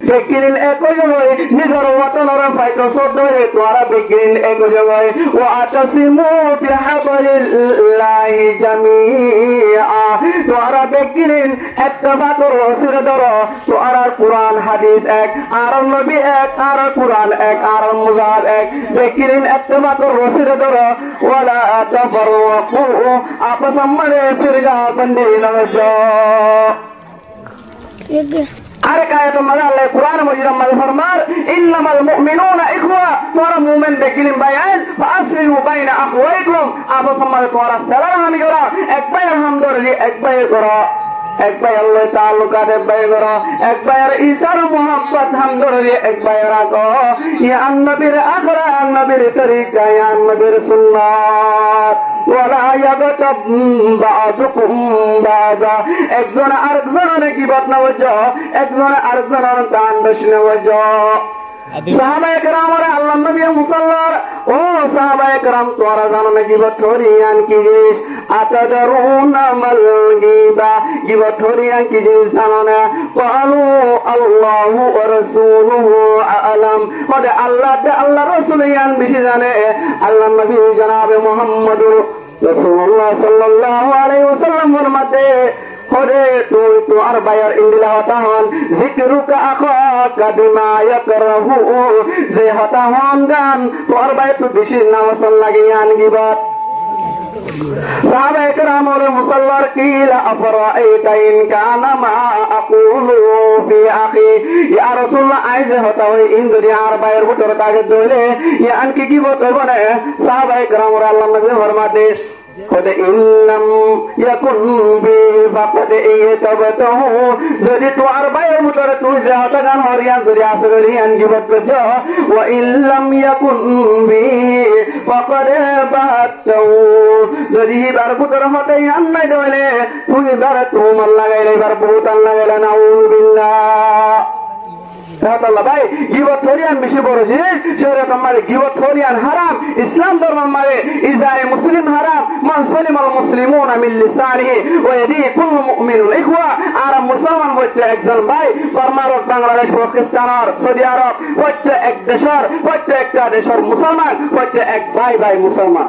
বেগিরিন একই হয় নিজের ওয়াতনর ফাইতো সদরে তোরা বেগিরিন একই হয় ওয়া আতাসিমু বিহাবলিল্লাহি জামিআ তোরা বেগিরিন ইত্তেফাক রসুল ধরো তোরা কুরআন হাদিস এক আর নবী এক আর কুরআন এক আর মুজাহিদ এক বেগিরিন ইত্তেফাক রসুল ধরো ওয়ালা তাফররাকু আপস মনে ফিরগা বন্দি নজো আরেক আয়াত মধ্যে আল্লাহ কুরআন মজিদের মধ্যে ফরমান ইন্নামাল মুমিনুনা ইখওয়া তোরা মুমিন বেগিরিন ভাইয়াল ফাসলিহু বাইনা আখওয়াইকুম আপস মনে তোরা সালাম আমি করা এক ভাইয়ের হামদর্দি এক ভাইয়ের করা এক ভাই আল্লাহ তাআলুকাত এক ভাই করা এক ভাইয়ের ইসার মোহাব্বত হামদর্দি এক ভাইয়ের আগো ইয়া নবীর আখরা নবীর তরিকা ইয়া নবীর সুন্নাত ওয়ালা ইয়াগতাব বা'দুকুম বা'দা একজন আরেকজনের গীবত না ওজো একজন আরেকজনের দান দশনে ওজো সাহাবায়ে কেরাম আর আল্লাহ নবী মুসাল্লার ও সাহাবায়ে কেরাম তোরা জানো না গীবত হরিয়ান কি জিনিস আতাদারুনা মাল গীবা গীবত হরিয়ান কি জিনিস জানো না ক্বালু আল্লাহু ওয়া রাসূলুহু আ'লাম মানে আল্লাহ রাসূল ইয়ান বেশি জানে আল্লাহ নবী জনাবে মুহাম্মদুর রাসূলুল্লাহ সাল্লাল্লাহু আলাইহি ওয়াসাল্লাম ফরমাতে হরে তুই তো আর বাইর ইন্দিলা হতা হন যিকরুকা আখাকা বিমা ইয়াকরাহু যে হতা হন গান তোর বাইর তো বেশি নামাজ লাগে আন গিবাত সাহাবায়ে কেরাম ওর মুসাল্লার কিলা আফরাআইতা ইন কানা মা আকুলু ফি আখি ইয়া রাসূলুল্লাহ আইজে হতা হই ইন যদি আর বাইর ভিতর কাজে দইলে ইয়া আন কি গিবত হবে সাহাবায়ে কেরাম ওর আল্লাহ নবী ফরমাতে قد إن لم يكن بي فقد إيتبته যদি তোমার বাইয়ের ভিতরে তুই যে হতাগান হরিয়ান যদি আসরিয়ান জীবত করছো وإن لم يكن بي فقد বাতাও যদি বার ভিতরে হতাগান নাই দলে তুই বার তোমার লাগাইলে বার বহুত লাগাইলে নাউযুবিল্লাহ আল্লাহ ভাই গীবত হরিয়ান বেশি বড় জিনিস শরীয়ত মানে গীবত হরিয়ান হারাম ইসলাম ধর্ম মানে ইজায়ে মুসলিম হারাম মান সালিমাল মুসলিমুনা মিন লিসানিহি ওয়া ইয়াদিহি কুল্লু মুমিনুন ইখওয়া আর মুসলমান হইতে একজন ভাই ভারত বাংলাদেশ পাকিস্তান আর সৌদি আরব হইতে এক দেশের হইতে একটা দেশের মুসলমান হইতে এক ভাই ভাই মুসলমান